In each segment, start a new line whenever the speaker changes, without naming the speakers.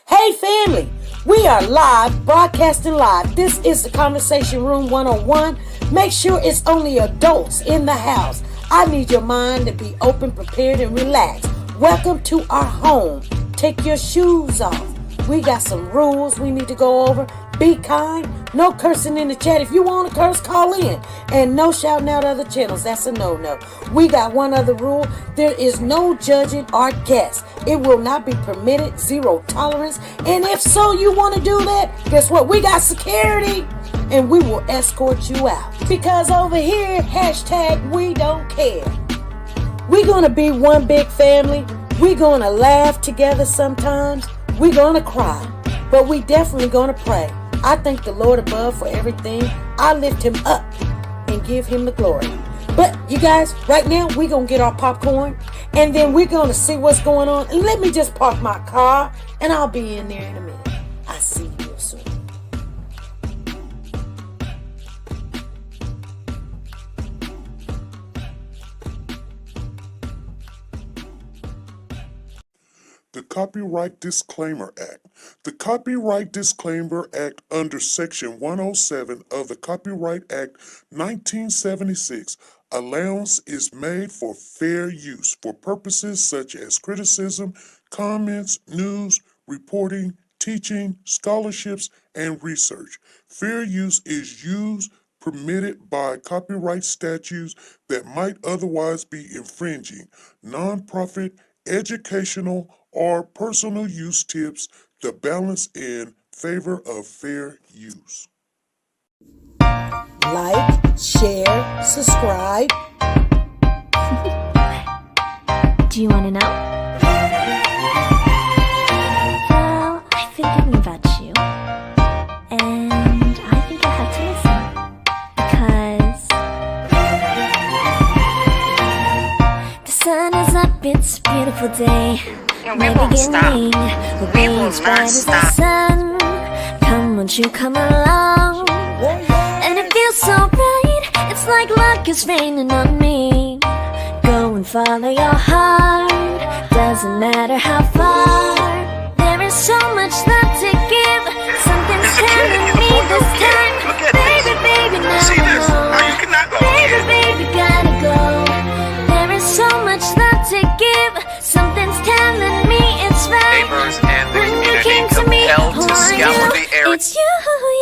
Hey family, we are live, broadcasting live. This is the Conversation Room 101. Make sure it's only adults in the house. I need your mind to be open, prepared, and relaxed. Welcome to our home. Take your shoes off. We got some rules we need to go over. Be kind. No cursing in the chat. If you want to curse, call in. And no shouting out other channels. That's a no-no. We got one other rule. There is no judging our guests. It will not be permitted. Zero tolerance. And if so, you want to do that, guess what? We got security. And we will escort you out. Because over here, hashtag we don't care. We're going to be one big family. We're going to laugh together sometimes. We're going to cry. But we definitely going to pray. I thank the Lord above for everything. I lift him up and give him the glory. But you guys, right now, we're going to get our popcorn. And then we're going to see what's going on. And let me just park my car. And I'll be in there in a minute. I'll see you real soon.
The Copyright Disclaimer Act. The Copyright Disclaimer Act under Section 107 of the Copyright Act 1976, allowance is made for fair use for purposes such as criticism, comments, news, reporting, teaching, scholarships, and research. Fair use is used permitted by copyright statutes that might otherwise be infringing. Nonprofit, educational, or personal use tips the balance in favor of fair use.
Like, share, subscribe.
Do you want to know? Well, I've been thinking about you. And I think I have to listen. Because the sun is up, it's a beautiful day.
We won't stop. We will not stop.
Sun. Come, won't you come along? And it feels so right. It's like luck is raining on me. Go and follow your heart. Doesn't matter how far. There is so much love to give. Something's telling me this time. Baby, baby, now
See this? Now you cannot go.
Baby, baby, gotta go. There is so much love to give. Something's telling me it's right.
Neighbors and the
When you
community
came to me,
compelled to
who are
scour
you?
the area.
It's you,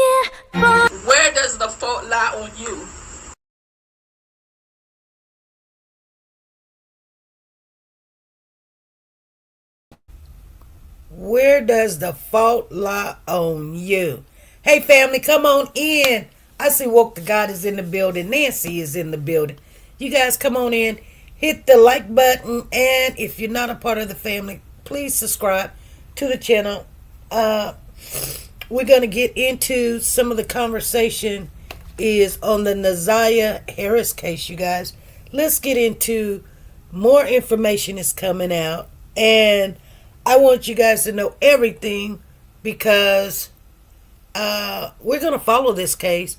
yeah, boy.
Where does the fault lie on you?
Where does the fault lie on you? Hey family, come on in. I see Woke the God is in the building. Nancy is in the building. You guys come on in. Hit the like button. And if you're not a part of the family, please subscribe to the channel. We're going to get into some of the conversation is on the Naziah Harris case, you guys. Let's get into more information is coming out. And I want you guys to know everything because we're going to follow this case.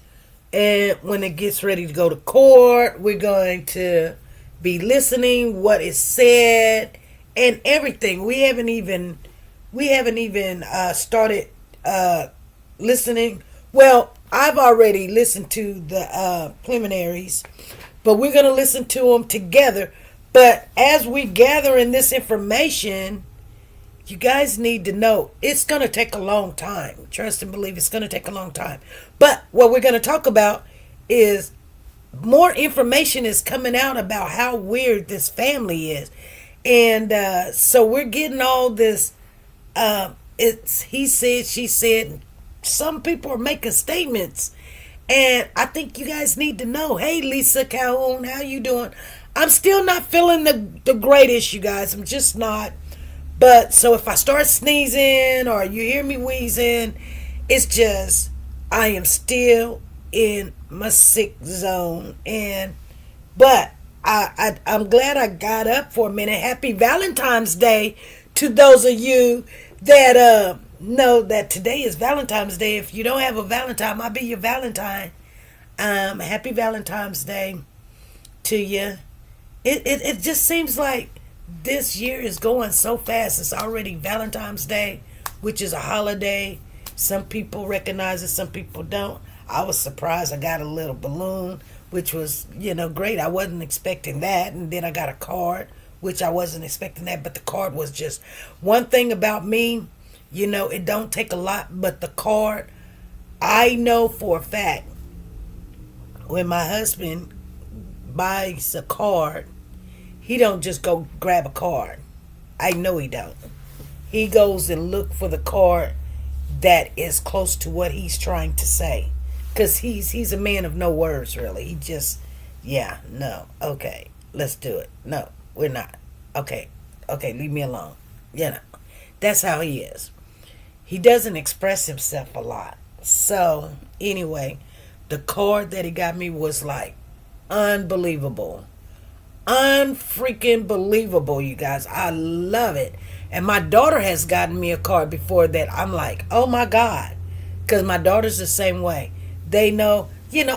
And when it gets ready to go to court, we're going to be listening what is said and everything. We haven't even started listening. Well, I've already listened to the preliminaries, but we're going to listen to them together. But as we gather in this information, you guys need to know it's going to take a long time. Trust and believe it's going to take a long time. But what we're going to talk about is more information is coming out about how weird this family is. And so we're getting all this, it's he said, she said. Some people are making statements. And I think you guys need to know, hey, Lisa Calhoun, how you doing? I'm still not feeling the greatest, you guys. I'm just not. But so if I start sneezing or you hear me wheezing, it's just I am still in my sick zone. But I'm glad I got up for a minute. Happy Valentine's Day to those of you that know that today is Valentine's Day. If you don't have a Valentine, I'll be your Valentine. Happy Valentine's Day to you. It just seems like this year is going so fast. It's already Valentine's Day. which is a holiday. Some people recognize it, some people don't. I was surprised. I got a little balloon, which was, great. I wasn't expecting that. And then I got a card, which I wasn't expecting that. But the card was just one thing about me, it don't take a lot. But the card, I know for a fact, when my husband buys a card, he don't just go grab a card. I know he don't. He goes and look for the card that is close to what he's trying to say. Because he's a man of no words, really. He just, no, okay, let's do it. No, we're not. Okay, leave me alone. That's how he is. He doesn't express himself a lot. So, anyway, the card that he got me was like unbelievable. Unfreaking believable, you guys. I love it. And my daughter has gotten me a card before that I'm like, oh my God. Because my daughter's the same way. They know,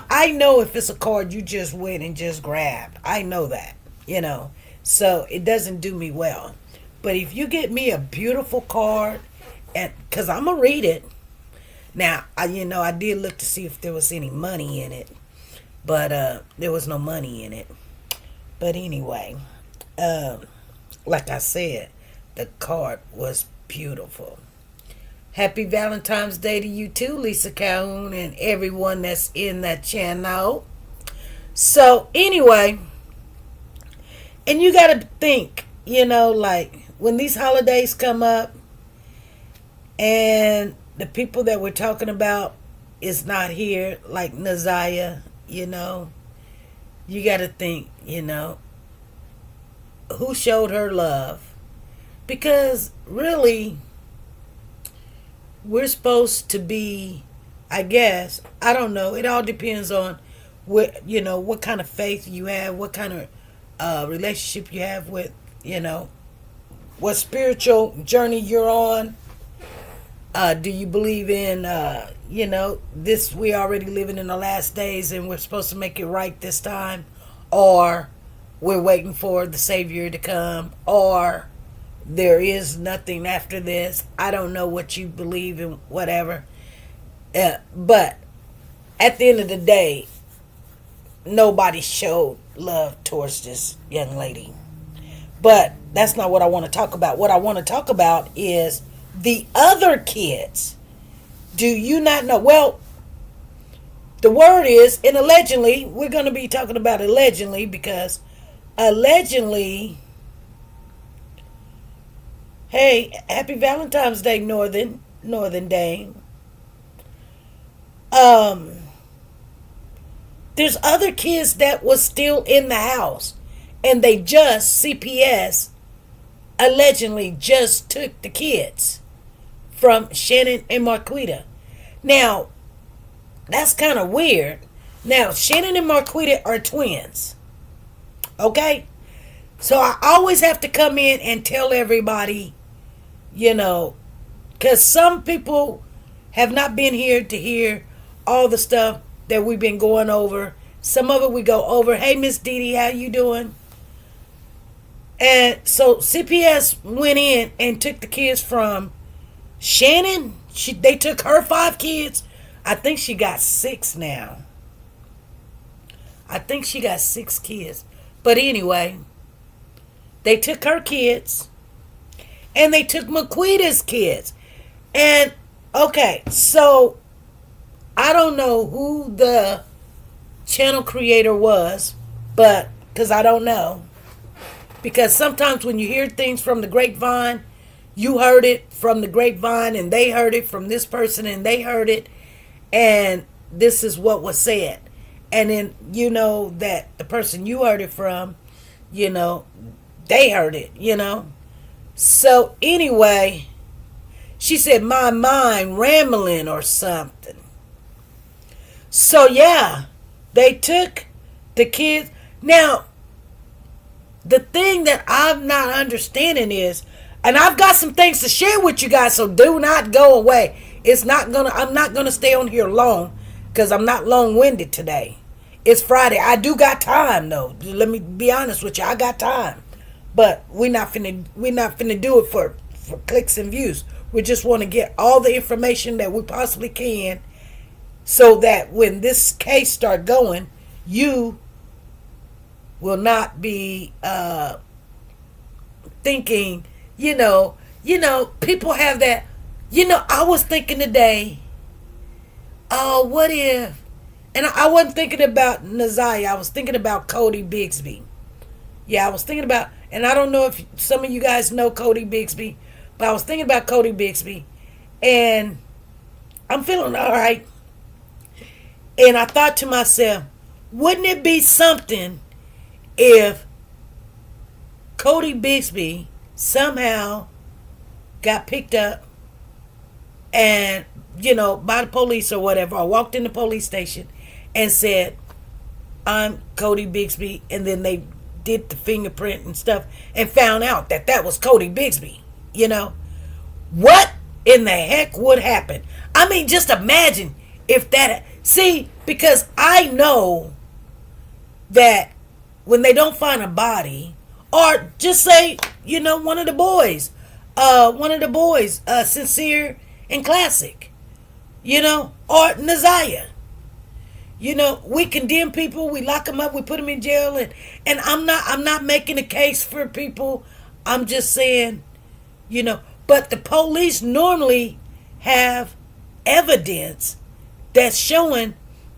I know if it's a card you just went and just grabbed. I know that, So it doesn't do me well. But if you get me a beautiful card, and because I'm going to read it. Now, I did look to see if there was any money in it. But there was no money in it. But anyway, like I said, the card was beautiful. Happy Valentine's Day to you too, Lisa Calhoun, and everyone that's in that channel. So anyway, and you got to think, like when these holidays come up and the people that we're talking about is not here, like Naziah, you got to think, who showed her love? Because really, we're supposed to be, I guess, I don't know. It all depends on what kind of faith you have, what kind of relationship you have with, what spiritual journey you're on. Do you believe in, this, we already living in the last days and we're supposed to make it right this time? Or we're waiting for the Savior to come? Or there is nothing after this? I don't know what you believe in, whatever. But at the end of the day, nobody showed love towards this young lady. But that's not what I want to talk about. What I want to talk about is the other kids. Do you not know? Well, the word is, and allegedly, we're going to be talking about allegedly because allegedly, hey, happy Valentine's Day, Northern Dame. There's other kids that was still in the house, and they just, CPS, allegedly just took the kids from Shannon and Marquita. Now, that's kind of weird. Now, Shannon and Marquita are twins. Okay? So I always have to come in and tell everybody, because some people have not been here to hear all the stuff that we've been going over. Some of it we go over. Hey, Miss Dee Dee, how you doing? And so CPS went in and took the kids from Shannon. They took her 5 kids. I think she got 6 now. I think she got 6 kids. But anyway, they took her kids and they took Marquita's kids. And okay, so I don't know who the channel creator was, but because I don't know. Because sometimes when you hear things from the grapevine, you heard it from the grapevine and they heard it from this person and they heard it. And this is what was said. And then that the person you heard it from, they heard it, So anyway, she said, my mind rambling or something. So yeah, they took the kids. Now, the thing that I'm not understanding is, and I've got some things to share with you guys, so do not go away. I'm not gonna stay on here long because I'm not long-winded today. It's Friday. I do got time though. Let me be honest with you. I got time. But we're not finna do it for for clicks and views. We just want to get all the information that we possibly can, so that when this case start going, you will not be thinking, people have that. I was thinking today, oh, what if? And I wasn't thinking about Naziah. I was thinking about Cody Bigsby. Yeah, I was thinking about, and I don't know if some of you guys know Cody Bigsby, but I was thinking about Cody Bigsby, and I'm feeling all right. And I thought to myself, wouldn't it be something if Cody Bigsby somehow got picked up and, by the police or whatever, or walked in the police station and said, I'm Cody Bigsby, and then they did the fingerprint and stuff and found out that that was Cody Bigsby, what in the heck would happen? I mean, just imagine if that, because I know that when they don't find a body, or just say, one of the boys, Sincere and Classic, or Naziah. We condemn people, we lock them up, we put them in jail, and I'm not making a case for people. I'm just saying, but the police normally have evidence that's showing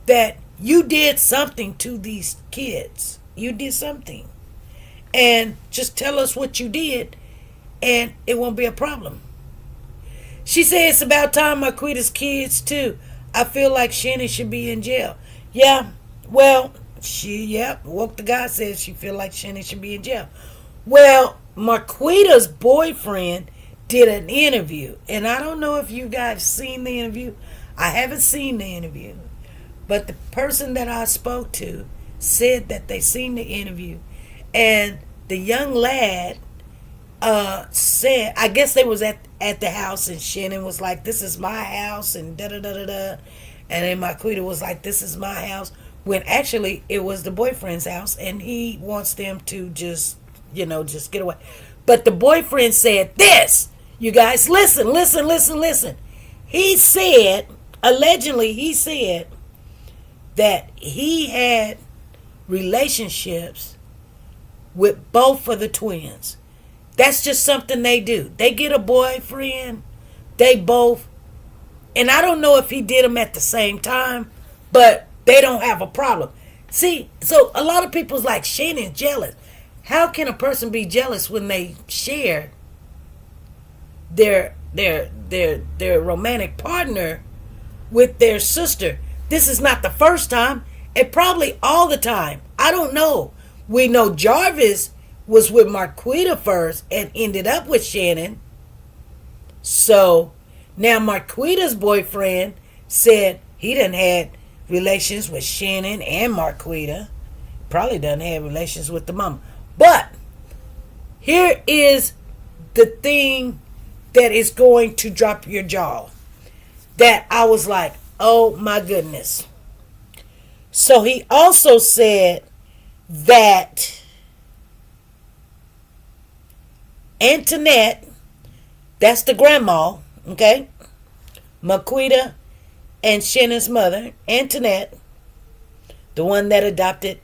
that you did something to these kids. You did something. And just tell us what you did, and it won't be a problem. She said it's about time Marquita's kids too. I feel like Shannon should be in jail. Yeah, well, woke the guy says she feel like Shannon should be in jail. Well, Marquita's boyfriend did an interview, and I don't know if you guys seen the interview. I haven't seen the interview, but the person that I spoke to said that they seen the interview, and the young lad said, I guess they was at the house, and Shannon was like, this is my house, and da-da-da-da-da. And then Marquita was like, this is my house. When actually it was the boyfriend's house, and he wants them to just get away. But the boyfriend said this. You guys, listen. He said, allegedly, that he had relationships with both of the twins. That's just something they do. They get a boyfriend, they both, and I don't know if he did them at the same time, but they don't have a problem. See, so a lot of people's like, Shannon's jealous. How can a person be jealous when they share their romantic partner with their sister? This is not the first time, and probably all the time. I don't know. We know Jarvis was with Marquita first and ended up with Shannon. So now Marquita's boyfriend said he done had relations with Shannon and Marquita. Probably done have relations with the mama. But here is the thing that is going to drop your jaw. That I was like, oh my goodness. So he also said that Antoinette, that's the grandma, okay? Marquita and Shannon's mother, Antoinette, the one that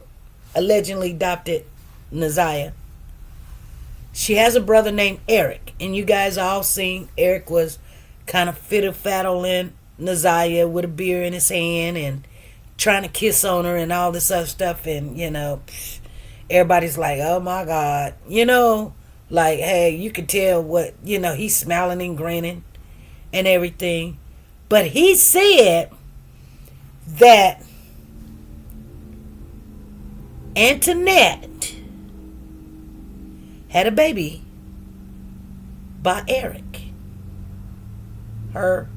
allegedly adopted Naziah. She has a brother named Eric, and you guys all seen Eric was kind of fiddle-faddling Naziah with a beer in his hand and trying to kiss on her and all this other stuff, and everybody's like, oh my God, like, hey, you can tell what, he's smiling and grinning and everything. But he said that Antoinette had a baby by Eric, her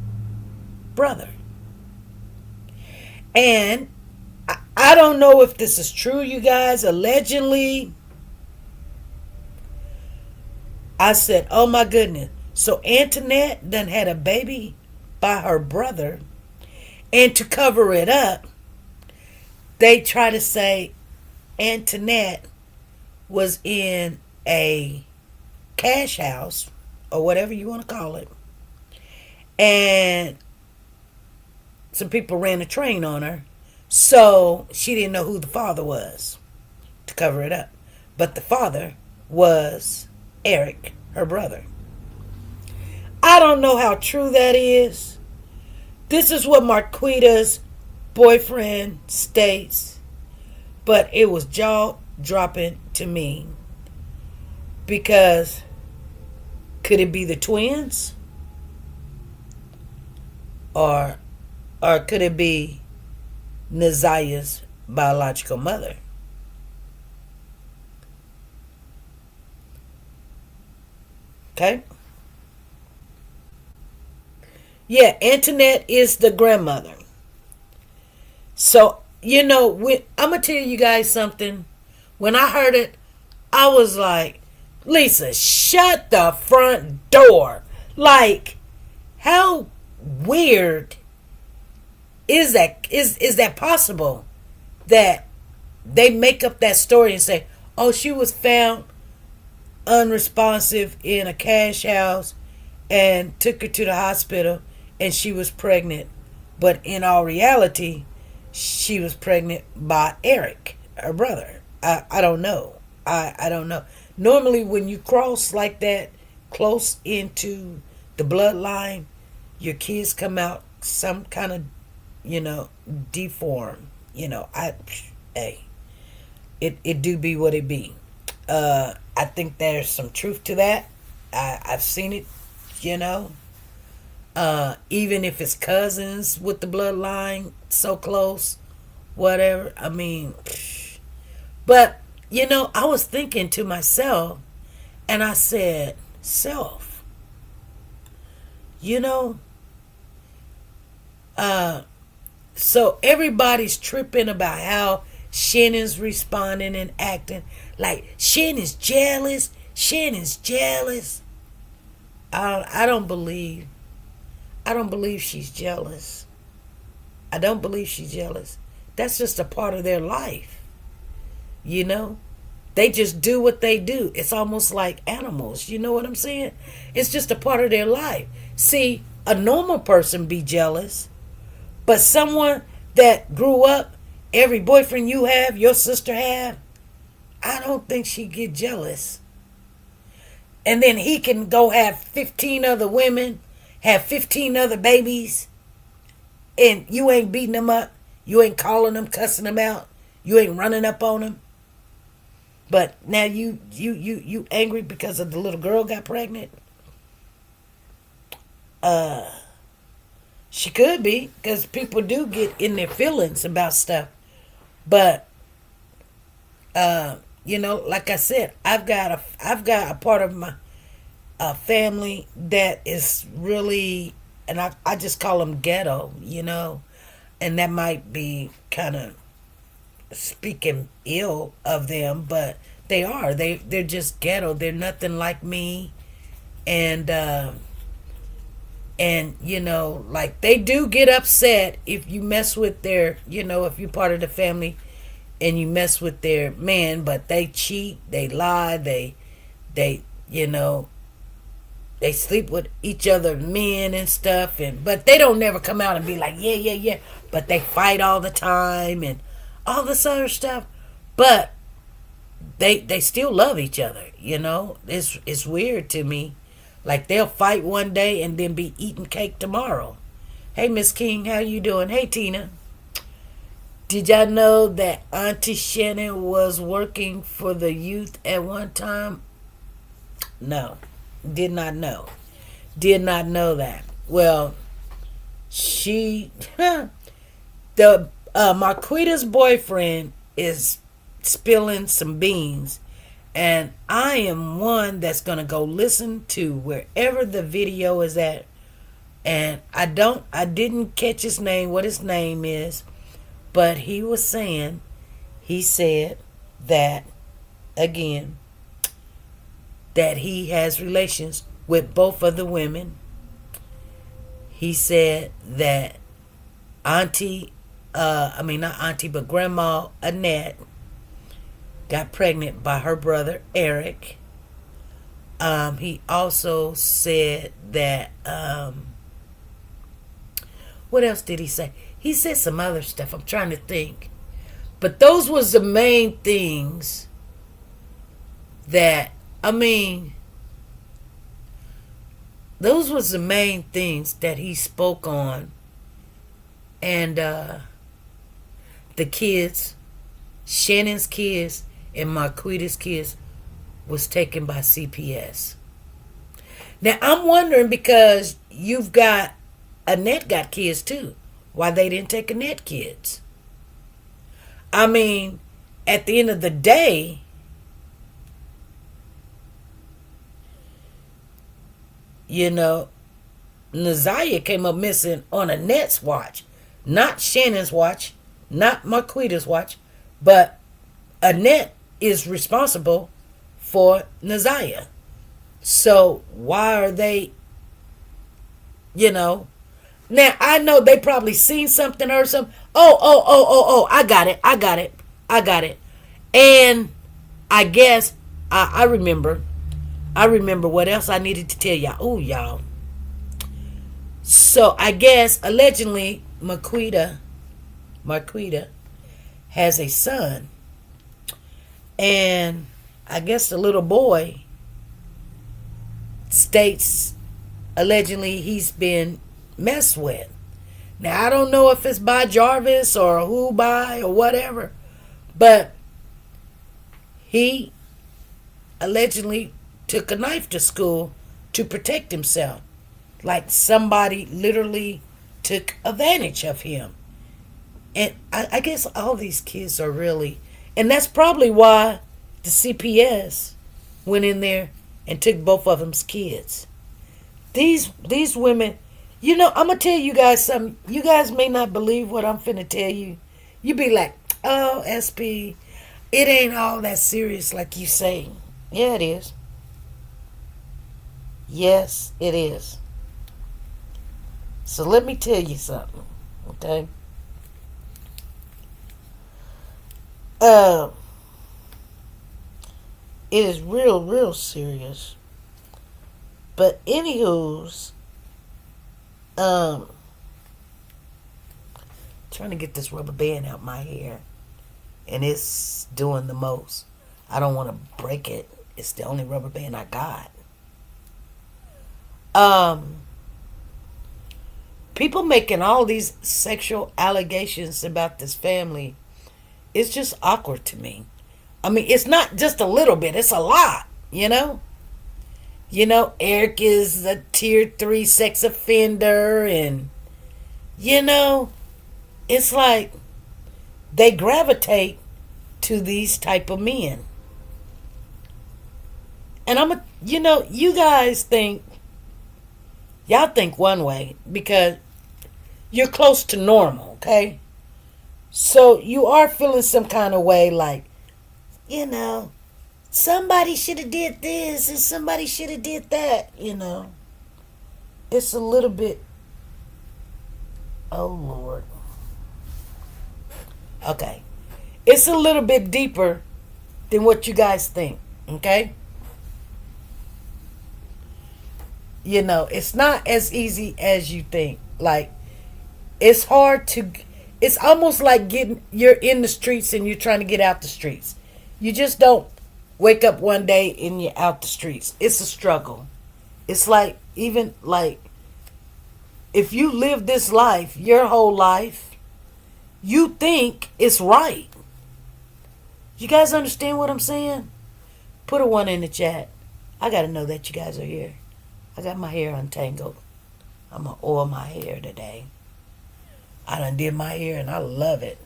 brother. And I don't know if this is true, you guys. Allegedly, I said, oh my goodness. So Antoinette done had a baby by her brother. And to cover it up, they try to say Antoinette was in a cash house, or whatever you want to call it. And some people ran a train on her. So she didn't know who the father was to cover it up. But the father was Eric, her brother. I don't know how true that is. This is what Marquita's boyfriend states. But it was jaw-dropping to me. Because could it be the twins? Or could it be Naziah's biological mother? Okay? Yeah, Antoinette is the grandmother. So, I'm going to tell you guys something. When I heard it, I was like, Lisa, shut the front door. Like, how weird is that? Is that possible? That they make up that story and say, oh, she was found unresponsive in a cash house and took her to the hospital and she was pregnant. But in all reality, she was pregnant by Eric, her brother. I don't know. I don't know. Normally when you cross like that close into the bloodline, your kids come out some kind of, deformed. It do be what it be. I think there's some truth to that. I've seen it, even if it's cousins with the bloodline so close, whatever. I mean, but, I was thinking to myself, and I said, self, so everybody's tripping about how Shannon's responding and acting like Shannon's jealous. Shannon's jealous. I don't believe she's jealous. I don't believe she's jealous. That's just a part of their life. They just do what they do. It's almost like animals. You know what I'm saying? It's just a part of their life. See, a normal person be jealous, but someone that grew up, every boyfriend you have, your sister have, I don't think she get jealous. And then he can go have 15 other women, have 15 other babies, and you ain't beating them up. You ain't calling them, cussing them out. You ain't running up on them. But now you angry because of the little girl got pregnant? She could be, because people do get in their feelings about stuff. But like I said, I've got a part of my family that is really, and I just call them ghetto, and that might be kind of speaking ill of them, but they're just ghetto. They're nothing like me, and like they do get upset if you mess with their, if you're part of the family and you mess with their man, but they cheat, they lie, they sleep with each other men and stuff, but they don't never come out and be like, yeah, but they fight all the time and all this other stuff, but they still love each other. It's weird to me. Like, they'll fight one day and then be eating cake tomorrow. Hey, Miss King, how you doing? Hey, Tina. Did y'all know that Auntie Shannon was working for the youth at one time? No, did not know. Did not know that. Well, Marquita's boyfriend is spilling some beans, and I am one that's going to go listen to wherever the video is at. And I didn't catch his name, what his name is, but he said that, again, that he has relations with both of the women. He said that Grandma Annette got pregnant by her brother Eric. He also said that, what else did he say? He said some other stuff. I'm trying to think. But those was the main things that, those was the main things that he spoke on. And the kids, Shannon's kids and Marquita's kids, was taken by CPS. Now, I'm wondering, because you've got, Annette got kids too, why they didn't take Annette kids. At the end of the day, Naziah came up missing on Annette's watch. Not Shannon's watch, not Marquita's watch, but Annette is responsible for Naziah. So why are they, Now, I know they probably seen something or something. Oh, I got it. And I guess, I remember what else I needed to tell y'all. Oh, y'all. So I guess, allegedly, Marquita has a son. And I guess the little boy states, allegedly, he's been messed with. Now, I don't know if it's by Jarvis or who by or whatever, but he allegedly took a knife to school to protect himself. Like somebody literally took advantage of him. And I guess all these kids are really, and that's probably why the CPS went in there and took both of them's kids. These women, I'm going to tell you guys something. You guys may not believe what I'm finna tell you. You be like, oh, SP, it ain't all that serious like you say. Yeah, it is. Yes, it is. So let me tell you something, okay? It is real serious. But anywho's, trying to get this rubber band out my hair, and it's doing the most. I don't want to break it. It's the only rubber band I got. People making all these sexual allegations about this family, it's just awkward to me. It's not just a little bit, it's a lot, Eric is a tier 3 sex offender, and it's like they gravitate to these type of men. And you guys think, y'all think one way because you're close to normal, okay? So you are feeling some kind of way, like, somebody should have did this and somebody should have did that, It's a little bit, oh Lord. Okay. It's a little bit deeper than what you guys think, okay? It's not as easy as you think. Like, it's hard to, it's almost like you're in the streets and you're trying to get out the streets. You just don't wake up one day and you're out the streets. It's a struggle. It's like, even like, if you live this life, your whole life, you think it's right. You guys understand what I'm saying? Put a 1 in the chat. I got to know that you guys are here. I got my hair untangled. I'm going to oil my hair today. I done did my hair and I love it.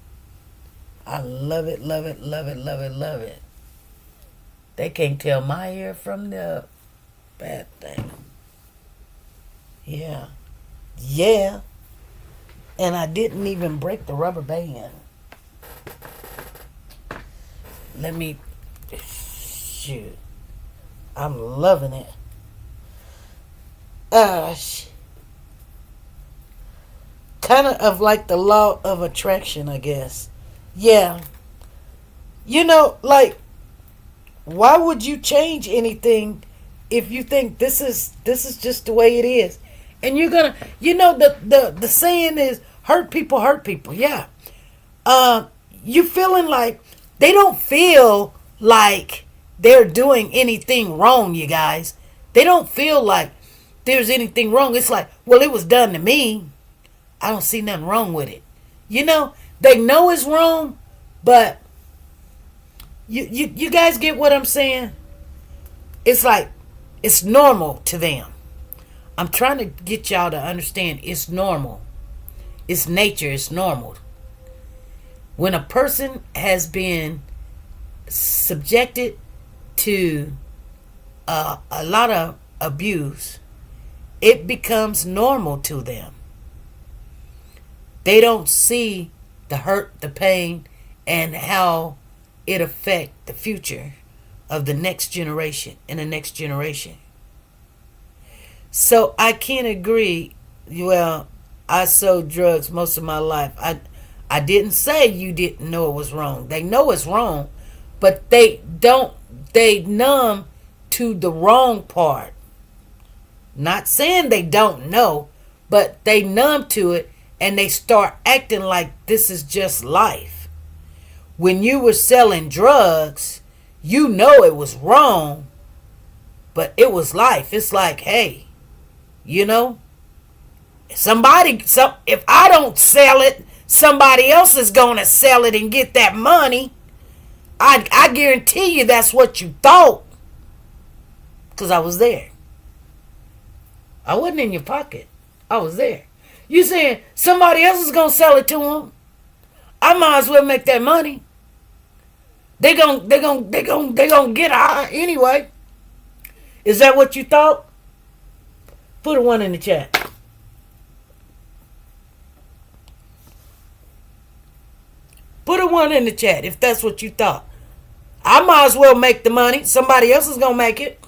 I love it, love it, love it, love it, love it. They can't tell my hair from the bad thing. Yeah. Yeah. And I didn't even break the rubber band. Let me, shoot. I'm loving it. Kind of like the law of attraction, I guess. Yeah. Like, why would you change anything if you think this is just the way it is, and you're gonna, the saying is hurt people. Yeah. You feeling like they don't feel like they're doing anything wrong, you guys. They don't feel like there's anything wrong. It's like, well, it was done to me. I don't see nothing wrong with it. They know it's wrong, but you guys get what I'm saying? It's like it's normal to them. I'm trying to get y'all to understand it's normal. It's nature, it's normal. When a person has been subjected to a lot of abuse, it becomes normal to them. They don't see the hurt, the pain, and how it affects the future of the next generation and the next generation. So I can't agree. Well, I sold drugs most of my life. I didn't say you didn't know it was wrong. They know it's wrong, but they numb to the wrong part. Not saying they don't know, but they numb to it and they start acting like this is just life. When you were selling drugs, you know it was wrong, but it was life. It's like, hey, if I don't sell it, somebody else is going to sell it and get that money. I guarantee you that's what you thought. Because I was there. I wasn't in your pocket. I was there. You saying somebody else is going to sell it to them? I might as well make that money. They gon' get high anyway. Is that what you thought? Put a 1 in the chat. Put a 1 in the chat if that's what you thought. I might as well make the money. Somebody else is going to make it.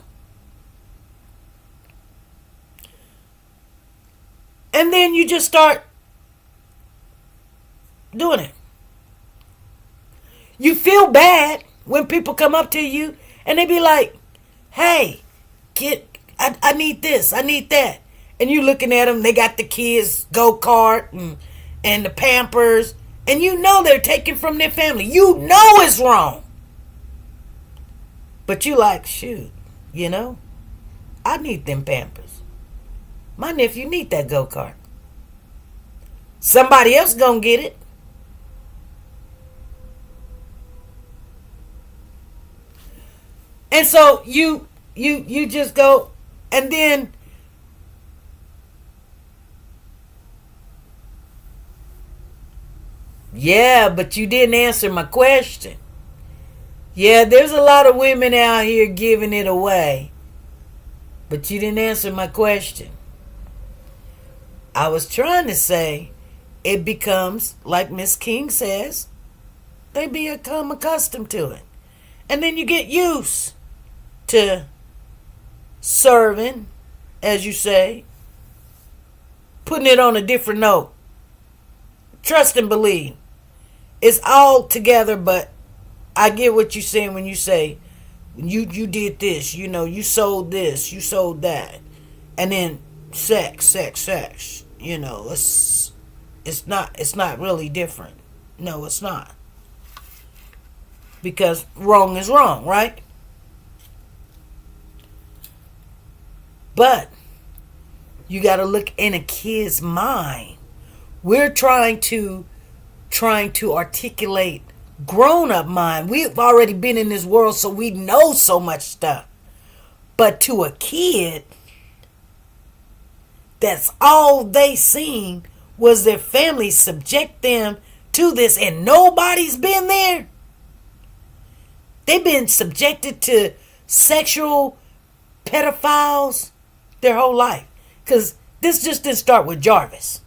And then you just start doing it. You feel bad when people come up to you and they be like, hey, kid, I need this, I need that. And you looking at them, they got the kids' go-kart and the Pampers. And you know they're taken from their family. You know it's wrong. But you like, shoot, I need them Pampers. My nephew need that go-kart. Somebody else gonna get it. And so you just go, and then yeah, but you didn't answer my question. Yeah, there's a lot of women out here giving it away, but you didn't answer my question. I was trying to say it becomes, like Miss King says, they become accustomed to it. And then you get used to serving, as you say, putting it on a different note. Trust and believe. It's all together, but I get what you're saying when you say, you did this, you sold this, you sold that. And then sex. It's not really different. No, it's not. Because wrong is wrong, right? But you got to look in a kid's mind. We're trying to articulate grown-up mind. We've already been in this world, so we know so much stuff. But to a kid, that's all they seen was their family subject them to this, and nobody's been there. They've been subjected to sexual pedophiles their whole life. Because this just didn't start with Jarvis.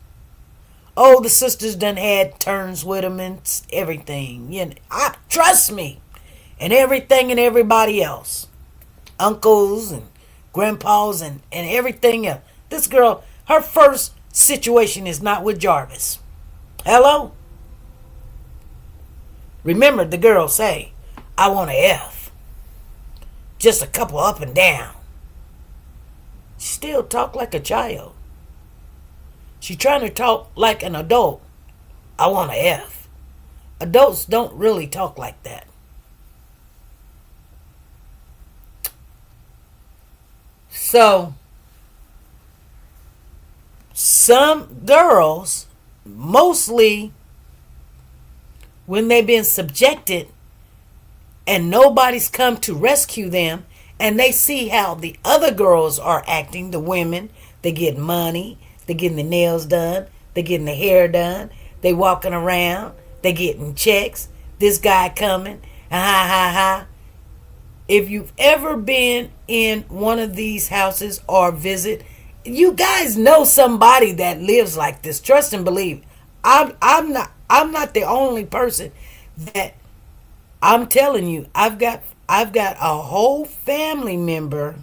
Oh, the sisters done had turns with him and everything. Trust me. And everything and everybody else. Uncles and grandpas and everything else. This girl, her first situation is not with Jarvis. Hello? Remember the girl say, I want a F. Just a couple up and down. she still talk like a child. She trying to talk like an adult. I want a F. Adults don't really talk like that. So, some girls, mostly when they've been subjected and nobody's come to rescue them, and they see how the other girls are acting, the women, they get money, they getting the nails done, they getting the hair done, they walking around, they getting checks, this guy coming, ha ha ha. If you've ever been in one of these houses or visit, you guys know somebody that lives like this. Trust and believe. I'm not the only person that, I'm telling you, I've got a whole family member,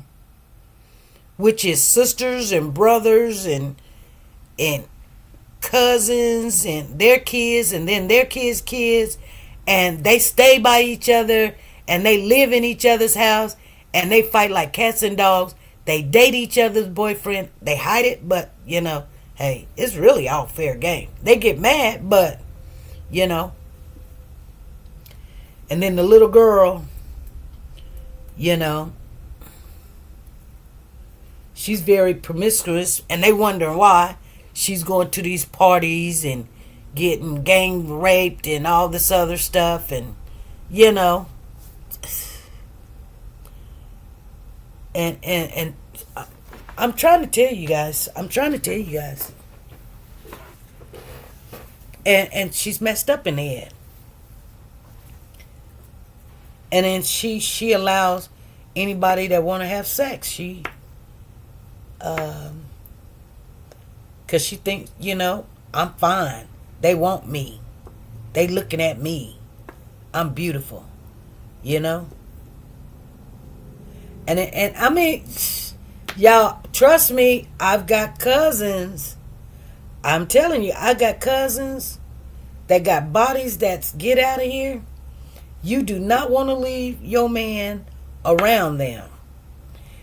which is sisters and brothers and cousins and their kids and then their kids, and they stay by each other and they live in each other's house and they fight like cats and dogs. They date each other's boyfriend. They hide it, but hey, it's really all fair game. They get mad, but and then the little girl, she's very promiscuous, and they wondering why she's going to these parties and getting gang raped and all this other stuff, and and I'm trying to tell you guys. And she's messed up in the head. And then she allows anybody that want to have sex. Cause she thinks, I'm fine. They want me. They looking at me. I'm beautiful. And I mean, y'all, trust me, I've got cousins. I'm telling you, I got cousins that got bodies that's get out of here. You do not want to leave your man around them.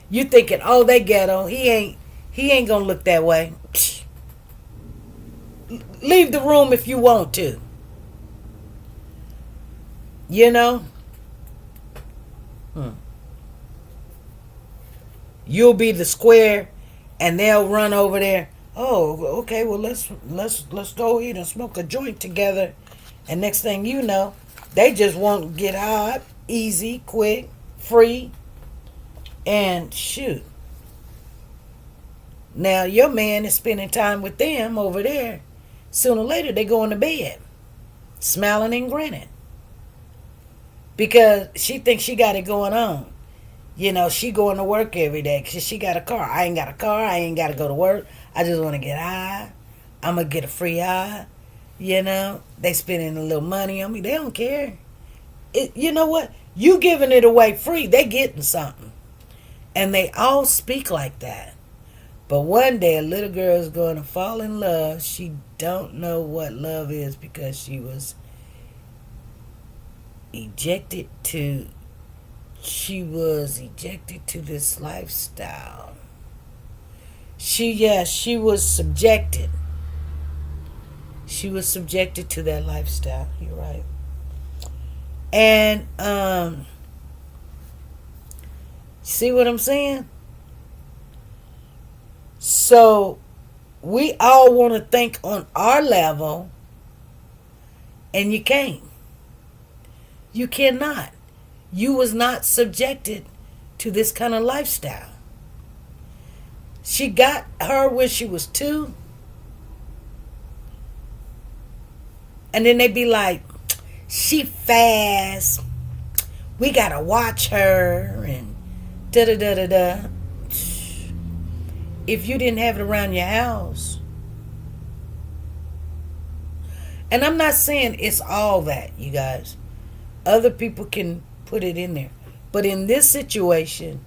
You thinking, oh, they ghetto. He ain't gonna look that way. Leave the room if you want to. You'll be the square, and they'll run over there. Oh, okay. Well, let's go eat and smoke a joint together. And next thing you know, they just want to get hot, easy, quick, free, and shoot. Now your man is spending time with them over there. Sooner or later, they go into bed, smiling and grinning, because she thinks she got it going on. She going to work every day because she got a car. I ain't got a car. I ain't got to go to work. I just want to get high. I'm going to get a free high. They spending a little money on me. They don't care. You know what? You giving it away free. They getting something. And they all speak like that. But one day a little girl is going to fall in love. She don't know what love is because she was ejected to this lifestyle. She was subjected. She was subjected to that lifestyle. You're right. And see what I'm saying? So we all want to think on our level, and you can't. You cannot. You was not subjected to this kind of lifestyle. She got her when she was 2. And then they be like, she fast. We got to watch her and da-da-da-da-da. If you didn't have it around your house. And I'm not saying it's all that, you guys. Other people can put it in there. But in this situation,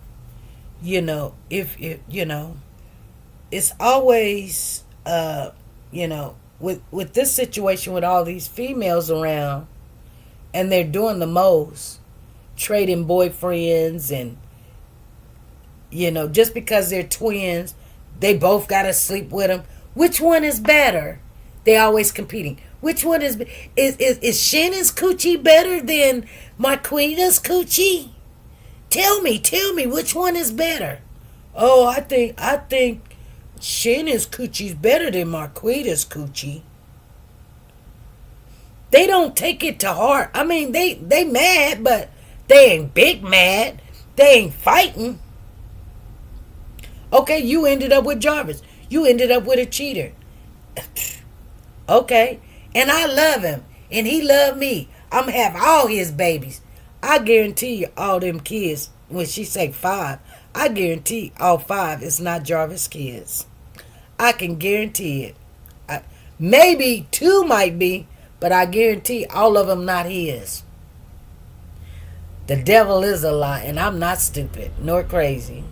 if it's always, with this situation with all these females around, and they're doing the most, trading boyfriends and, Just because they're twins, they both got to sleep with them. Which one is better? They always competing. Which one is Shannon's coochie better than Marquita's coochie? Tell me, which one is better? Oh, I think Shannon's coochie's better than Marquita's coochie. They don't take it to heart. I mean, they mad, but they ain't big mad. They ain't fighting. Okay, you ended up with Jarvis. You ended up with a cheater. Okay, and I love him, and he loved me. I'm gonna have all his babies. I guarantee you, all them kids. When she say 5, I guarantee all 5 is not Jarvis' kids. I can guarantee it. Maybe 2 might be, but I guarantee all of them not his. The devil is a lie, and I'm not stupid nor crazy.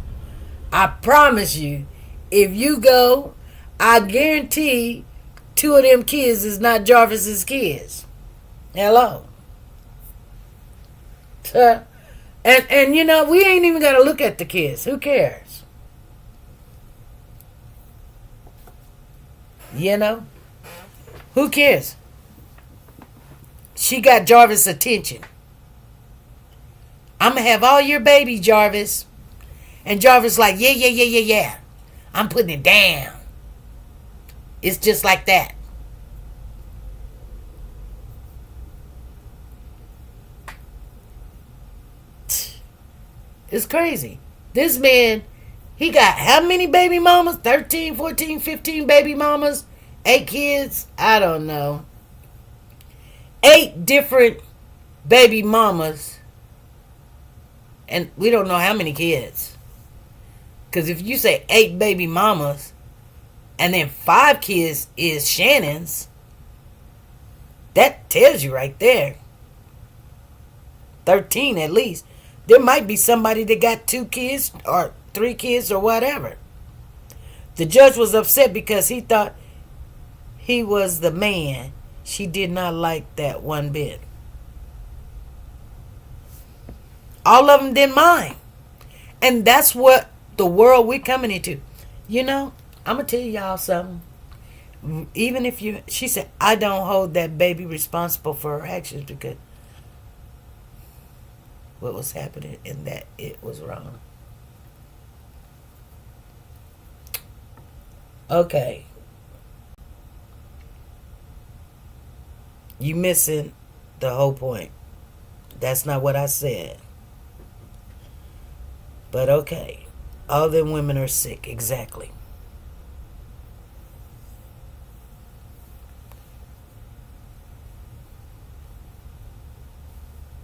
I promise you, if you go, I guarantee 2 of them kids is not Jarvis's kids. Hello. And we ain't even got to look at the kids. Who cares? Who cares? She got Jarvis' attention. I'm going to have all your baby, Jarvis. And Jarvis like, yeah. I'm putting it down. It's just like that. It's crazy. This man, he got how many baby mamas? 13, 14, 15 baby mamas? 8 kids? I don't know. 8 different baby mamas. And we don't know how many kids. Because if you say 8 baby mamas, and then 5 kids is Shannon's, that tells you right there. 13 at least. There might be somebody that got 2 kids or 3 kids or whatever. The judge was upset because he thought he was the man. She did not like that one bit. All of them didn't mind. And that's what the world we're coming into. I'm going to tell y'all something. Even if she said, I don't hold that baby responsible for her actions because what was happening and that it was wrong. Okay. You missing the whole point. That's not what I said. But okay. All them women are sick. Exactly.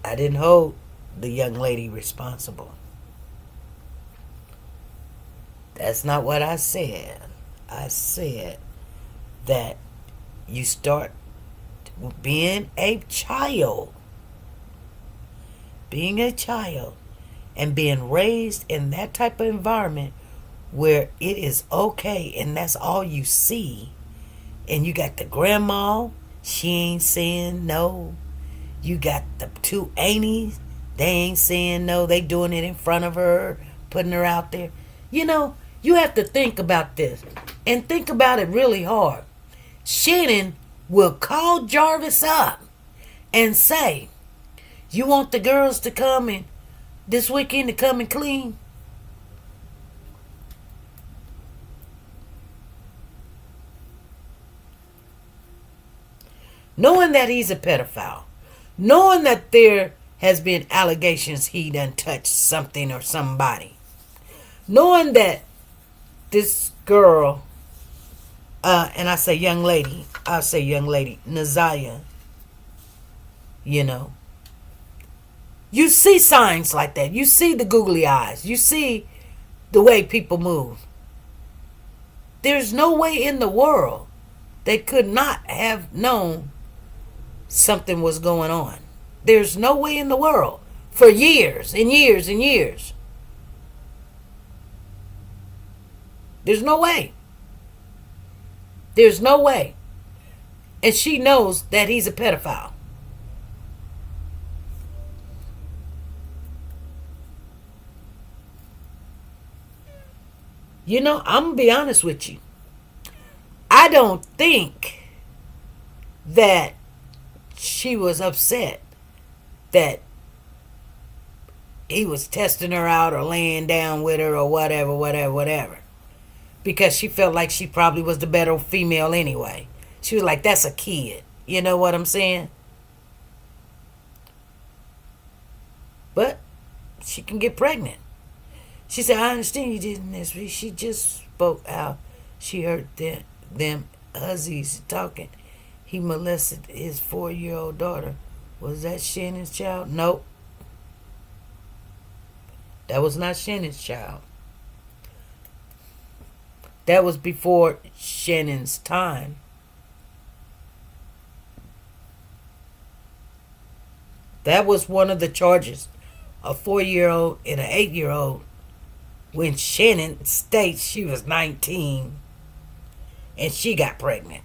I didn't hold the young lady responsible. That's not what I said. I said that you start being a child and being raised in that type of environment where it is okay and that's all you see, and you got the grandma, she ain't saying no. You got the 2 aunties, they ain't saying no. They doing it in front of her, putting her out there. You have to think about this. And think about it really hard. Shannon will call Jarvis up and say, you want the girls to come in this weekend to come and clean? Knowing that he's a pedophile. Knowing that there has been allegations he done touched something or somebody. Knowing that this girl, and I say young lady, Naziah, you see signs like that. You see the googly eyes. You see the way people move. There's no way in the world they could not have known something was going on. There's no way in the world. For years and years and years. There's no way. There's no way. And she knows that he's a pedophile. I'm going to be honest with you. I don't think that she was upset that he was testing her out or laying down with her or whatever. Because she felt like she probably was the better female anyway. She was like, that's a kid. You know what I'm saying? But she can get pregnant. She said, I understand you didn't this. She just spoke how she heard them hussies talking. He molested his 4-year-old daughter. Was that Shannon's child? Nope. That was not Shannon's child. That was before Shannon's time. That was one of the charges. A 4-year-old and an 8-year-old. When Shannon states she was 19 and she got pregnant.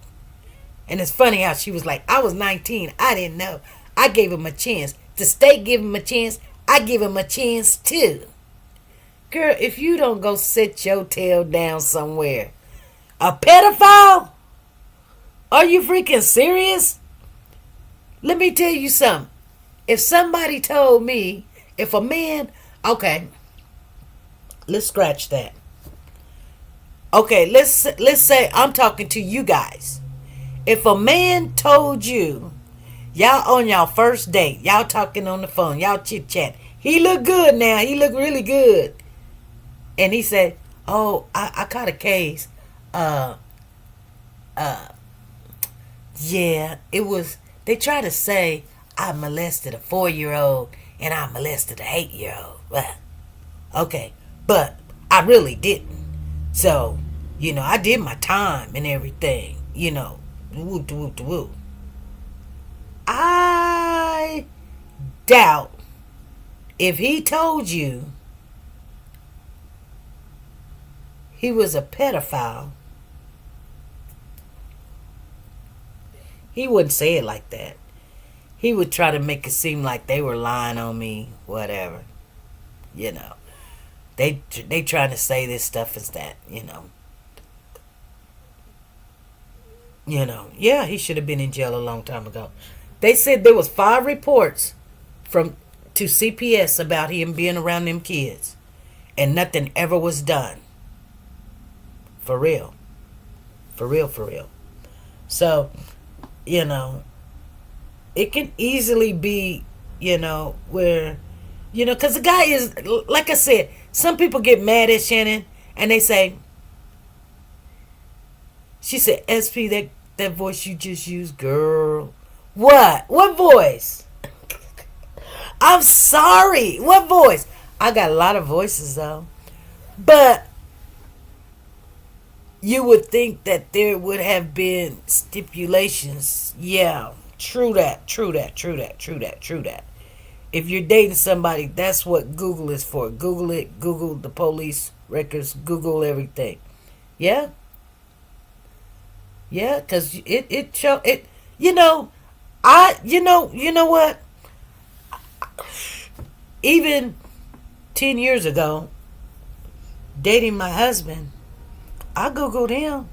And it's funny how she was like, I was 19. I didn't know. I gave him a chance. The state gave him a chance. I give him a chance too. Girl, if you don't go sit your tail down somewhere. A pedophile? Are you freaking serious? Let me tell you something. If somebody told me, if a man, okay, let's scratch that. Okay, let's say I'm talking to you guys. If a man told you, y'all on y'all first date, y'all talking on the phone, y'all chit chat, he look good now, he look really good, and he said, oh, I caught a case, yeah, it was, they try to say I molested a 4-year-old and I molested an 8-year-old. Well, okay, but I really didn't. So, I did my time and everything, woo. I doubt if he told you he was a pedophile, he wouldn't say it like that. He would try to make it seem like they were lying on me, whatever. They trying to say this stuff is that, Yeah, he should have been in jail a long time ago. They said there was 5 reports to CPS about him being around them kids. And nothing ever was done. For real. For real. So, it can easily be, where, because the guy is, like I said, some people get mad at Shannon and they say, she said, SP, that voice you just used, girl. What? What voice? I'm sorry. What voice? I got a lot of voices though. But you would think that there would have been stipulations. Yeah, true that. If you're dating somebody, that's what Google is for. Google it. Google the police records. Google everything. Yeah. Yeah, because it show it. You know what? Even 10 years ago, dating my husband, I Googled him.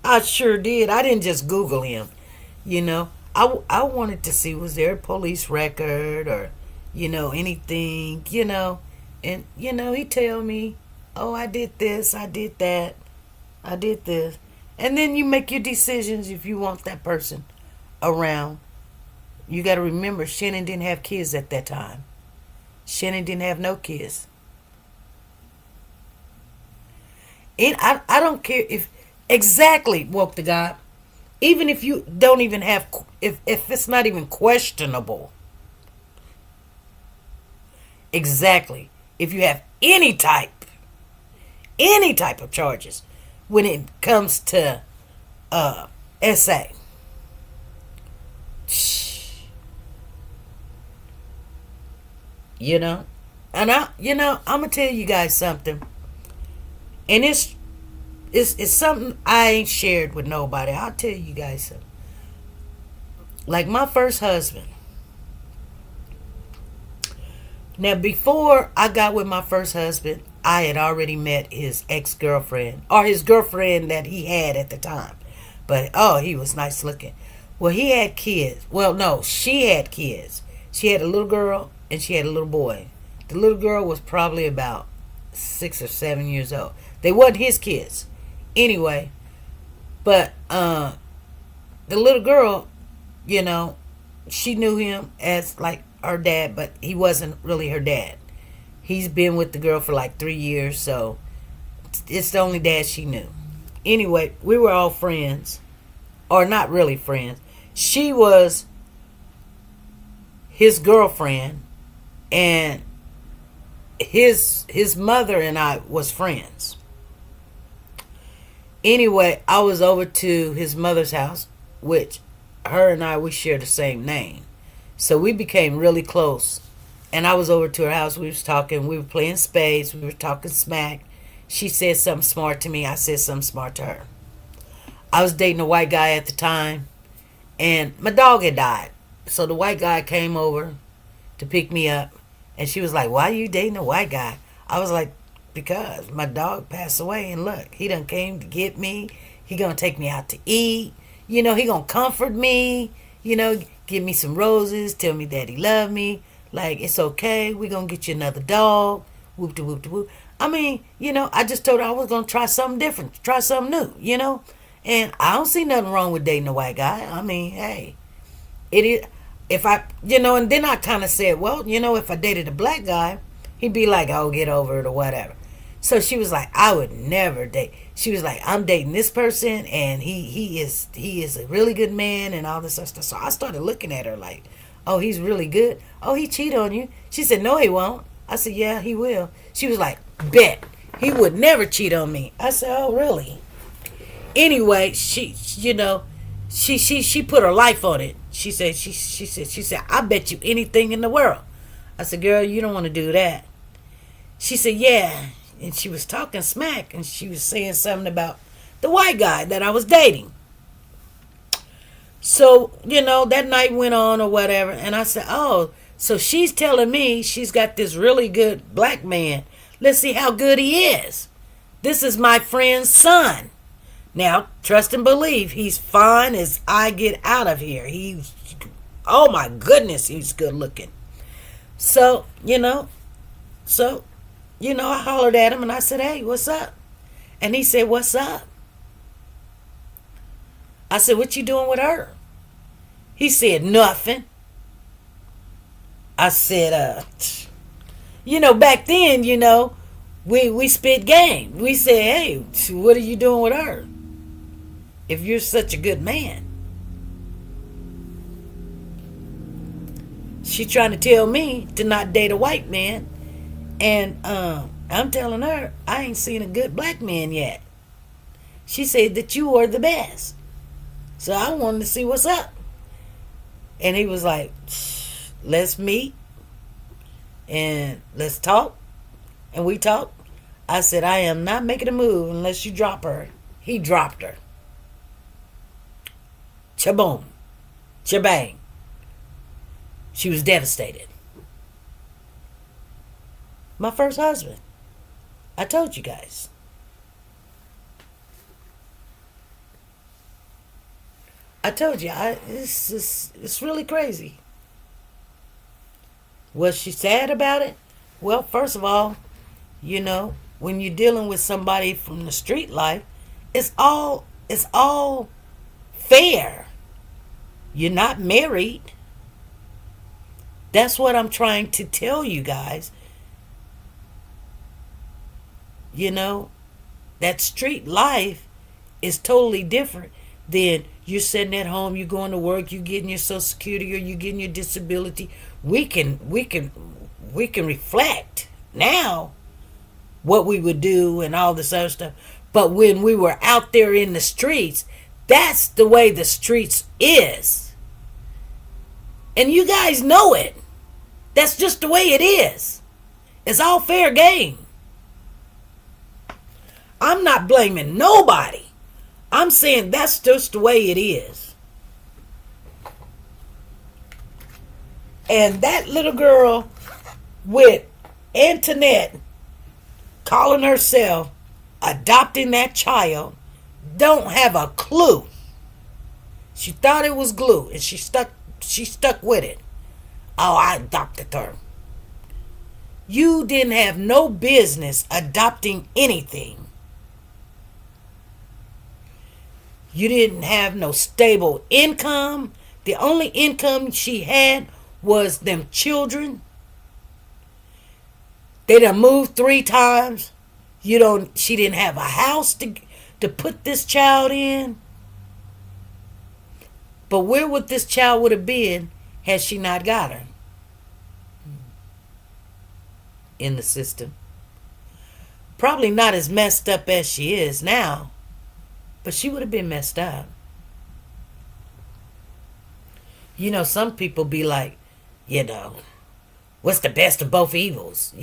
I sure did. I didn't just Google him. I wanted to see, was there a police record or, anything, And, he tell me, oh, I did this, I did that, I did this. And then you make your decisions if you want that person around. You got to remember, Shannon didn't have kids at that time. Shannon didn't have no kids. And I don't care if, exactly, woke the God. Even if you don't even have, if it's not even questionable. Exactly. If you have any type of charges when it comes to SA. And I'm going to tell you guys something. And it's something I ain't shared with nobody. I'll tell you guys something. Like my first husband. Now, before I got with my first husband, I had already met his ex-girlfriend, or his girlfriend that he had at the time. But, oh, he was nice looking. Well, he had kids. Well, no, she had kids. She had a little girl and she had a little boy. The little girl was probably about 6 or 7 years old. They wasn't his kids. Anyway, but the little girl, you know, she knew him as like her dad, but he wasn't really her dad. He's been with the girl for like 3 years, so it's the only dad she knew. Anyway, we were all friends, or not really friends. She was his girlfriend, and his mother and I was friends. Anyway, I was over to his mother's house, which her and I, we share the same name. So we became really close. And I was over to her house. We was talking. We were playing spades. We were talking smack. She said something smart to me. I said something smart to her. I was dating a white guy at the time. And my dog had died. So the white guy came over to pick me up. And she was like, why are you dating a white guy? I was like, because my dog passed away. And look, he done came to get me. He gonna take me out to eat. You know, he gonna comfort me. You know, give me some roses. Tell me that he loved me. Like, it's okay. We gonna get you another dog. Whoop de whoop de whoop. I mean, you know, I just told her I was gonna try something different. Try something new, you know. And I don't see nothing wrong with dating a white guy. I mean, hey. It is, if I, you know, and then I kind of said, well, you know, if I dated a black guy, he'd be like, oh, get over it or whatever. So she was like, I would never date. She was like, I'm dating this person, and he is a really good man and all this other stuff. So I started looking at her like, oh, he's really good. Oh, he cheat on you. She said, no, he won't. I said, yeah, he will. She was like, bet. He would never cheat on me. I said, oh, really? Anyway, she put her life on it. She said, I bet you anything in the world. I said, girl, you don't want to do that. She said, yeah. And she was talking smack, and she was saying something about the white guy that I was dating. So, you know, that night went on or whatever, and I said, oh, so she's telling me she's got this really good black man. Let's see how good he is. This is my friend's son. Now, trust and believe, he's fine as I get out of here. He's, oh my goodness, he's good looking. So, I hollered at him and I said, hey, what's up? And he said, what's up? I said, what you doing with her? He said, nothing. I said, back then, we spit game. We said, hey, what are you doing with her? If you're such a good man. She trying to tell me to not date a white man. And I'm telling her, I ain't seen a good black man yet. She said that you are the best. So I wanted to see what's up. And he was like, let's meet. And let's talk. And we talked. I said, I am not making a move unless you drop her. He dropped her. Chaboom. Chabang. She was devastated. My first husband. I told you guys. I told you, it's really crazy. Was she sad about it? Well, first of all, when you're dealing with somebody from the street life, it's all fair. You're not married. That's what I'm trying to tell you guys. That street life is totally different than you're sitting at home, you're going to work, you're getting your Social Security or you're getting your disability. We can reflect now what we would do and all this other stuff. But when we were out there in the streets, that's the way the streets is. And you guys know it. That's just the way it is. It's all fair game. I'm not blaming nobody. I'm saying that's just the way it is. And that little girl with Antoinette calling herself adopting that child, don't have a clue. She thought it was glue, and she stuck with it. Oh, I adopted her. You didn't have no business adopting anything. You didn't have no stable income. The only income she had was them children. They done moved 3 times. She didn't have a house to put this child in. But where would this child would have been had she not got her? In the system. Probably not as messed up as she is now, but she would have been messed up. You know, some people be like, what's the best of both evils?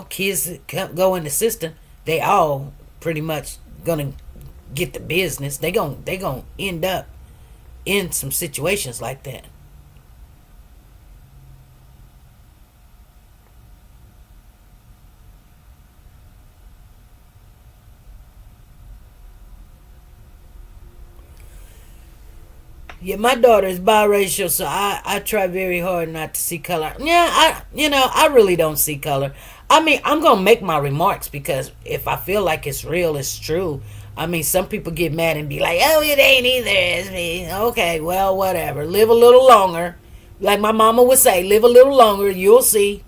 Kids that go in the system, they all pretty much gonna get the business. They gonna end up in some situations like that. Yeah, my daughter is biracial, so I try very hard not to see color. Yeah, I really don't see color. I mean, I'm going to make my remarks because if I feel like it's real, it's true. I mean, some people get mad and be like, oh, it ain't either. It's me. Okay, well, whatever. Live a little longer. Like my mama would say, live a little longer. You'll see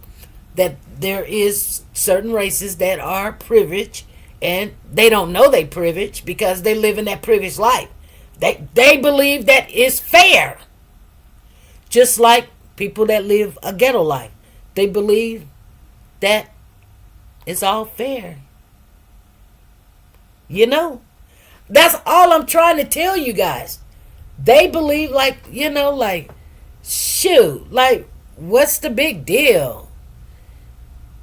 that there is certain races that are privileged and they don't know they privileged because they live in that privileged life. They believe that is fair. Just like people that live a ghetto life. They believe that it's all fair. That's all I'm trying to tell you guys. They believe shoot, what's the big deal?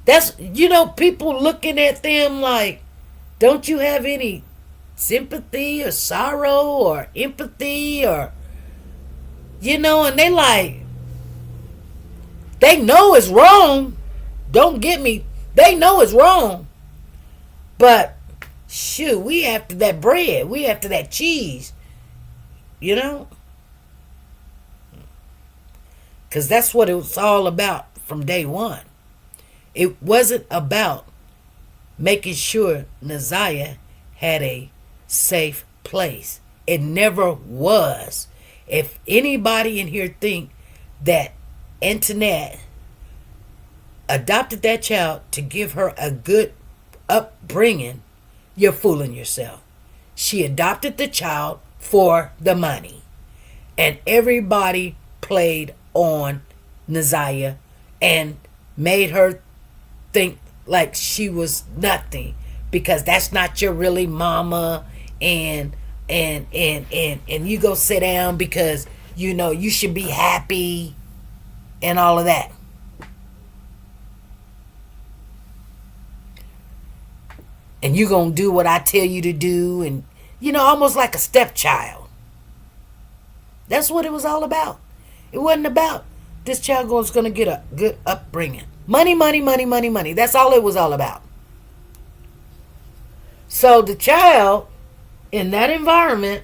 That's, people looking at them like, don't you have any sympathy or sorrow or empathy or and they know it's wrong. Don't get me, they know it's wrong, but shoot, we after that bread, we after that cheese, because that's what it was all about from day one. It wasn't about making sure Naziah had a safe place. It never was. If anybody in here think that Antoinette adopted that child to give her a good upbringing, you're fooling yourself. She adopted the child for the money. And everybody played on Naziah and made her think like she was nothing because that's not your really mama, and you go sit down because you should be happy and all of that. And you gonna do what I tell you to do, and almost like a stepchild. That's what it was all about. It wasn't about this child was gonna get a good upbringing. Money, money, money, money, money. That's all it was all about. So the child in that environment,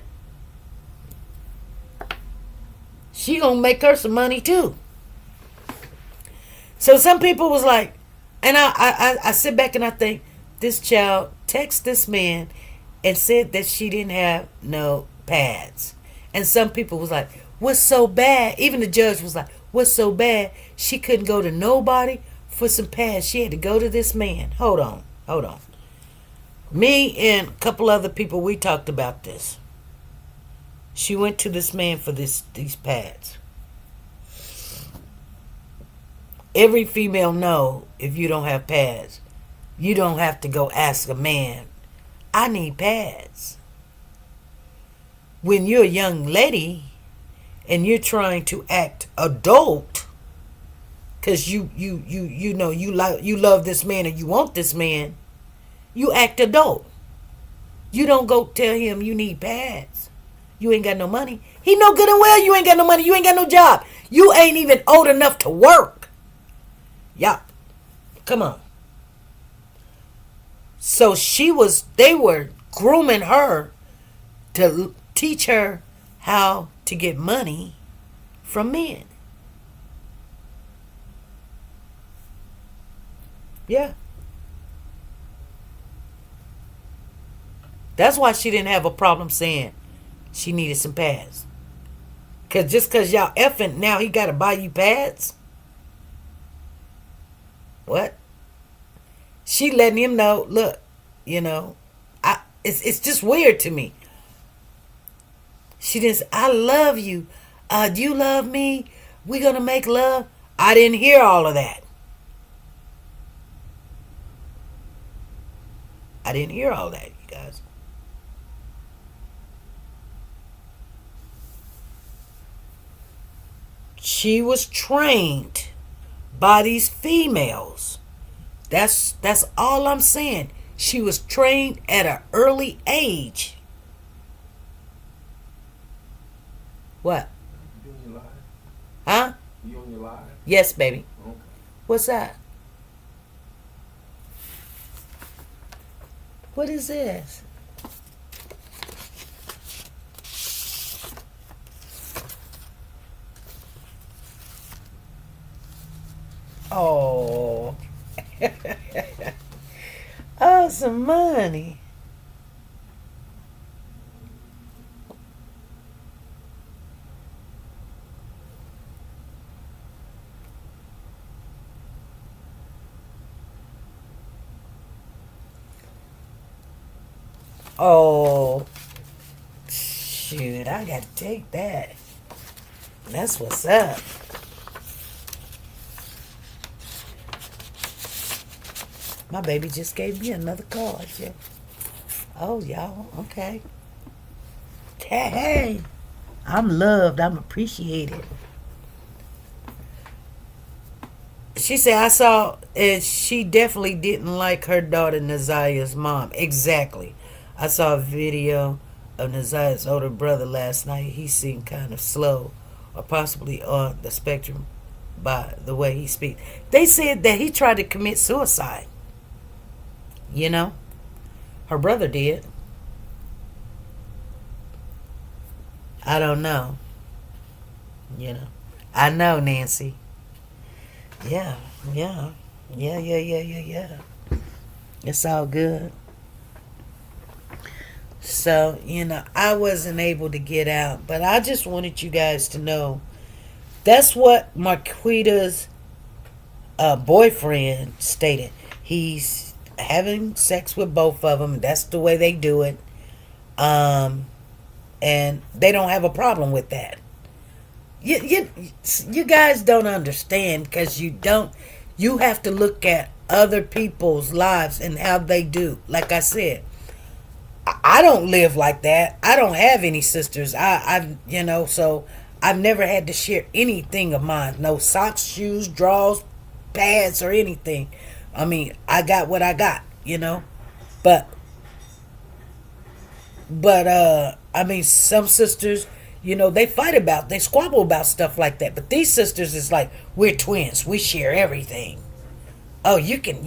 she gonna make her some money too. So some people was like, and I sit back and I think, this child texted this man and said that she didn't have no pads. And some people was like, what's so bad? Even the judge was like, what's so bad? She couldn't go to nobody for some pads. She had to go to this man. Hold on. Me and a couple other people, we talked about this. She went to this man for these pads. Every female know if you don't have pads, you don't have to go ask a man, I need pads. When you're a young lady and you're trying to act adult because you love this man or you want this man, you act adult. You don't go tell him you need pads. You ain't got no money. He know good and well you ain't got no money. You ain't got no job. You ain't even old enough to work. Yeah. Come on. So they were grooming her to teach her how to get money from men. Yeah. That's why she didn't have a problem saying she needed some pads. Because just because y'all effing, now he got to buy you pads? What? She letting him know, look, it's just weird to me. She didn't say, I love you. Do you love me? We gonna make love? I didn't hear all of that. I didn't hear all that, you guys. She was trained by these females. That's all I'm saying. She was trained at an early age. What?
You on your live?
Huh?
You on your live?
Yes, baby.
Okay.
What's that? What is this? Oh. Oh, some money. Oh, shoot, I gotta take that. That's what's up. My baby just gave me another card, yeah. Oh, y'all, okay. Hey, I'm loved, I'm appreciated. She said, I saw, and she definitely didn't like her daughter Naziah's mom. Exactly. I saw a video of Naziah's older brother last night. He seemed kind of slow or possibly on the spectrum by the way he speaks. They said that he tried to commit suicide. You know? Her brother did. I don't know. You know? I know, Nancy. Yeah. It's all good. So, I wasn't able to get out, but I just wanted you guys to know that's what Marquita's boyfriend stated. He's having sex with both of them. That's the way they do it. And they don't have a problem with that. You guys don't understand because you have to look at other people's lives and how they do. Like I said, I don't live like that. I don't have any sisters. So I've never had to share anything of mine. No socks, shoes, drawers, pads, or anything. I mean, I got what I got, But I mean, some sisters, they squabble about stuff like that. But these sisters is like, we're twins. We share everything. Oh, you can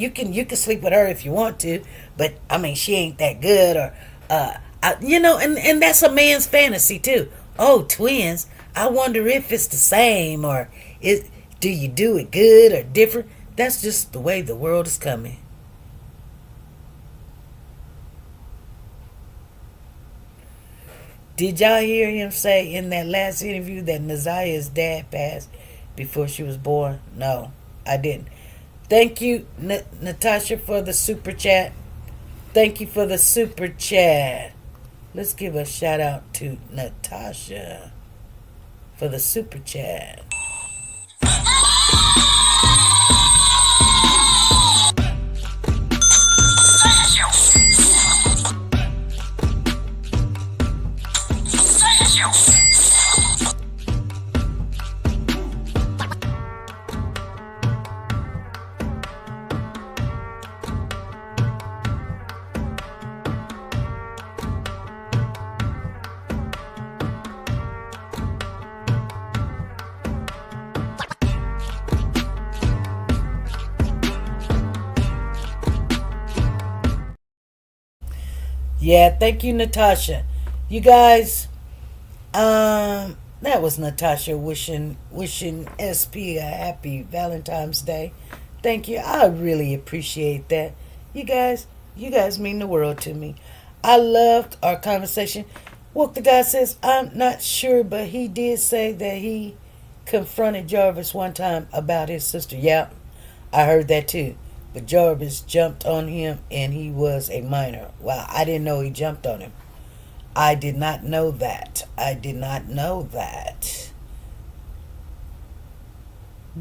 sleep with her if you want to, but I mean, she ain't that good, or and that's a man's fantasy too. Oh, twins. I wonder if it's the same, or do you do it good or different? That's just the way the world is coming. Did y'all hear him say in that last interview that Naziah's dad passed before she was born? No, I didn't. Thank you, Natasha, for the super chat. Thank you for the super chat. Let's give a shout out to Natasha for the super chat. Yeah, thank you, Natasha. You guys, that was Natasha wishing SP a happy Valentine's Day. Thank you. I really appreciate that. You guys mean the world to me. I loved our conversation. What the guy says, I'm not sure, but he did say that he confronted Jarvis one time about his sister. Yeah, I heard that too. But Jarvis jumped on him and he was a minor. Wow, I didn't know he jumped on him. I did not know that. I did not know that.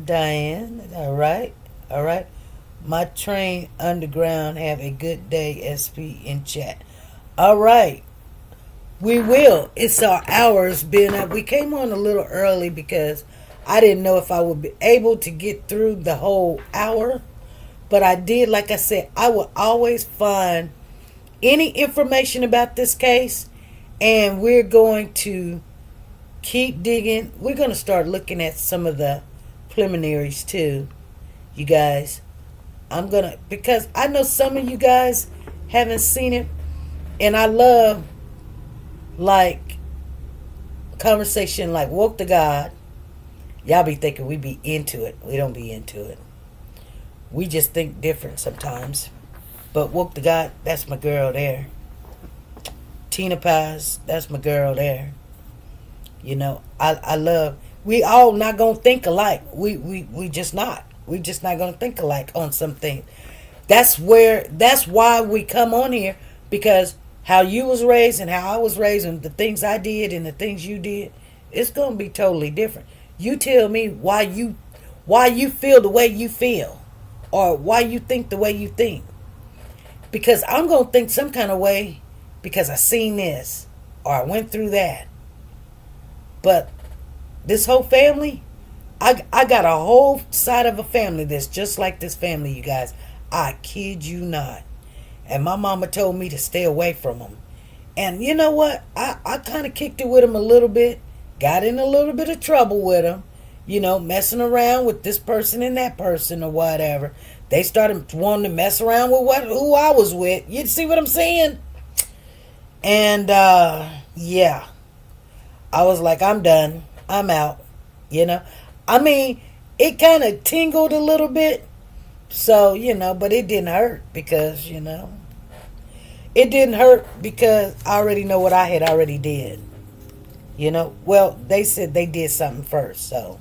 Diane, all right. All right. My train underground. Have a good day, SP in chat. All right. We will. It's our hours been up. We came on a little early because I didn't know if I would be able to get through the whole hour. But I did, like I said, I will always find any information about this case. And we're going to keep digging. We're going to start looking at some of the preliminaries too, you guys. Because I know some of you guys haven't seen it. And I love, like, conversation like Woke to God. Y'all be thinking we be into it. We don't be into it. We just think different sometimes. But Woke to God, that's my girl there. Tina Paz, that's my girl there. You know, I love, we all not gonna think alike. We just not. We just not gonna think alike on some things. That's why we come on here, because how you was raised and how I was raised and the things I did and the things you did, it's gonna be totally different. You tell me why you feel the way you feel, or why you think the way you think. Because I'm gonna think some kind of way because I seen this or I went through that. But this whole family, I got a whole side of a family that's just like this family, you guys. I kid you not. And my mama told me to stay away from them. And you know what? I kind of kicked it with them a little bit. Got in a little bit of trouble with them. You know, messing around with this person and that person or whatever. They started wanting to mess around with who I was with. You see what I'm saying? And, yeah. I was like, I'm done. I'm out. You know? I mean, it kind of tingled a little bit. So, you know, but it didn't hurt because, you know. It didn't hurt because I already know what I had already did. You know? Well, they said they did something first. So,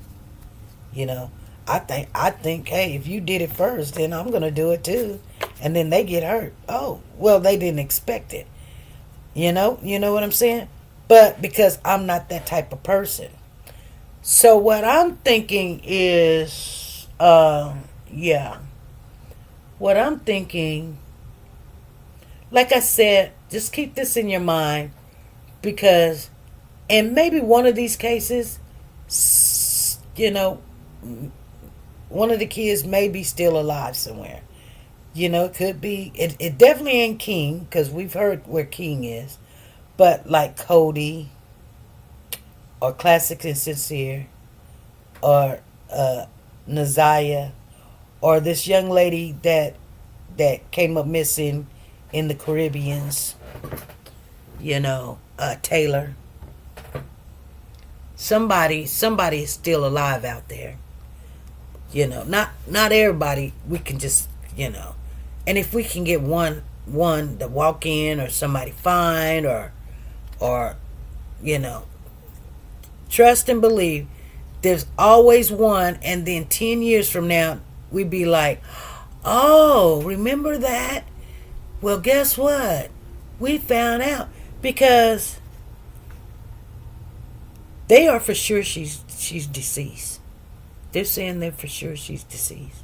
you know. I think, hey, if you did it first, then I'm going to do it too. And then they get hurt. Oh, well, they didn't expect it. You know what I'm saying? But because I'm not that type of person. So what I'm thinking is, yeah. What I'm thinking, like I said, just keep this in your mind. Because, and maybe one of these cases, you know, one of the kids may be still alive somewhere. You know, it could be. It definitely ain't King, because we've heard where King is. But like Cody, or Classic and Sincere, or Naziah, or this young lady that came up missing in the Caribbeans. You know, Taylor. Somebody is still alive out there. You know, not everybody we can just, you know. And if we can get one to walk in, or somebody find, or you know, trust and believe, there's always one. And then 10 years from now, we'd be like, oh, remember that? Well, guess what? We found out. Because they are for sure she's deceased. They're saying they're for sure she's deceased.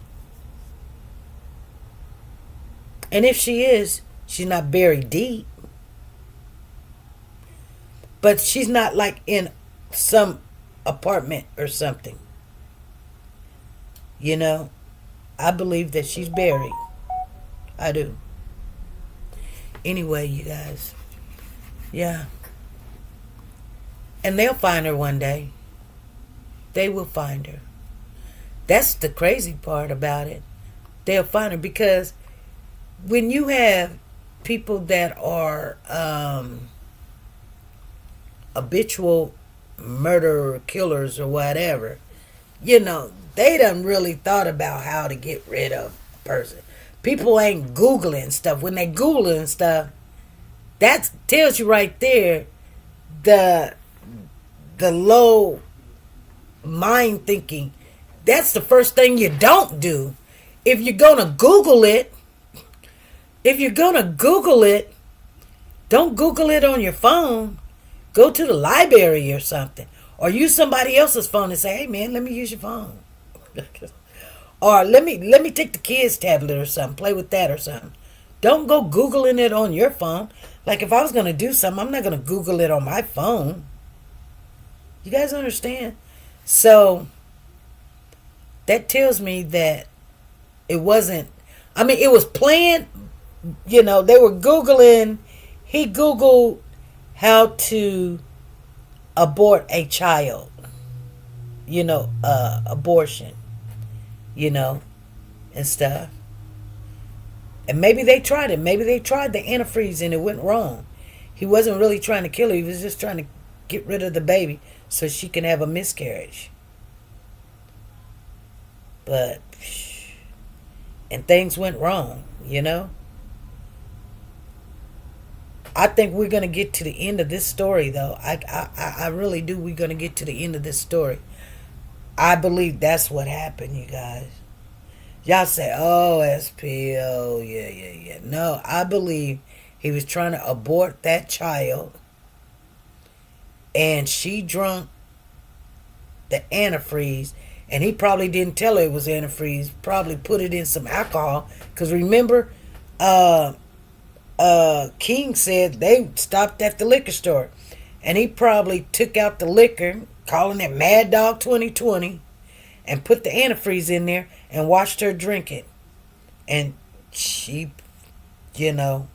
And if she is, she's not buried deep. But she's not like in some apartment or something. You know, I believe that she's buried. I do. Anyway, you guys. Yeah. And they'll find her one day. They will find her. That's the crazy part about it. They'll find her, because when you have people that are habitual murderer, killers, or whatever, you know, they done really thought about how to get rid of a person. People ain't Googling stuff. When they Googling stuff, that tells you right there the low mind thinking. That's the first thing you don't do. If you're gonna Google it, don't Google it on your phone. Go to the library or something. Or use somebody else's phone and say, hey man, let me use your phone. Or let me take the kids' tablet or something, play with that or something. Don't go Googling it on your phone. Like if I was gonna do something, I'm not gonna Google it on my phone. You guys understand? So that tells me that it wasn't, I mean, it was planned. You know, they were Googling, he Googled how to abort a child, you know, abortion, you know, and stuff. And maybe they tried it. Maybe they tried the antifreeze and it went wrong. He wasn't really trying to kill her. He was just trying to get rid of the baby so she can have a miscarriage. But, and things went wrong, you know. I think we're going to get to the end of this story, though. I really do. We're going to get to the end of this story. I believe that's what happened, you guys. Y'all say, oh, SP, oh, yeah. No, I believe he was trying to abort that child. And she drunk the antifreeze. And he probably didn't tell her it was antifreeze. Probably put it in some alcohol. Because remember, King said they stopped at the liquor store. And he probably took out the liquor, calling it Mad Dog 2020, and put the antifreeze in there and watched her drink it. And she, you know,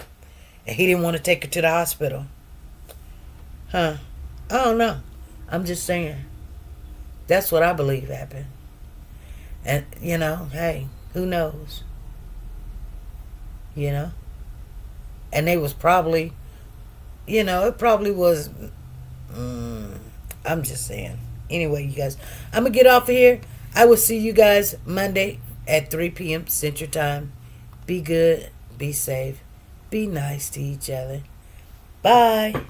and he didn't want to take her to the hospital. Huh. I don't know. I'm just saying. That's what I believe happened. And, you know, hey, who knows? You know? And they was probably, you know, it probably was, I'm just saying. Anyway, you guys, I'm going to get off of here. I will see you guys Monday at 3 p.m. Central Time. Be good. Be safe. Be nice to each other. Bye.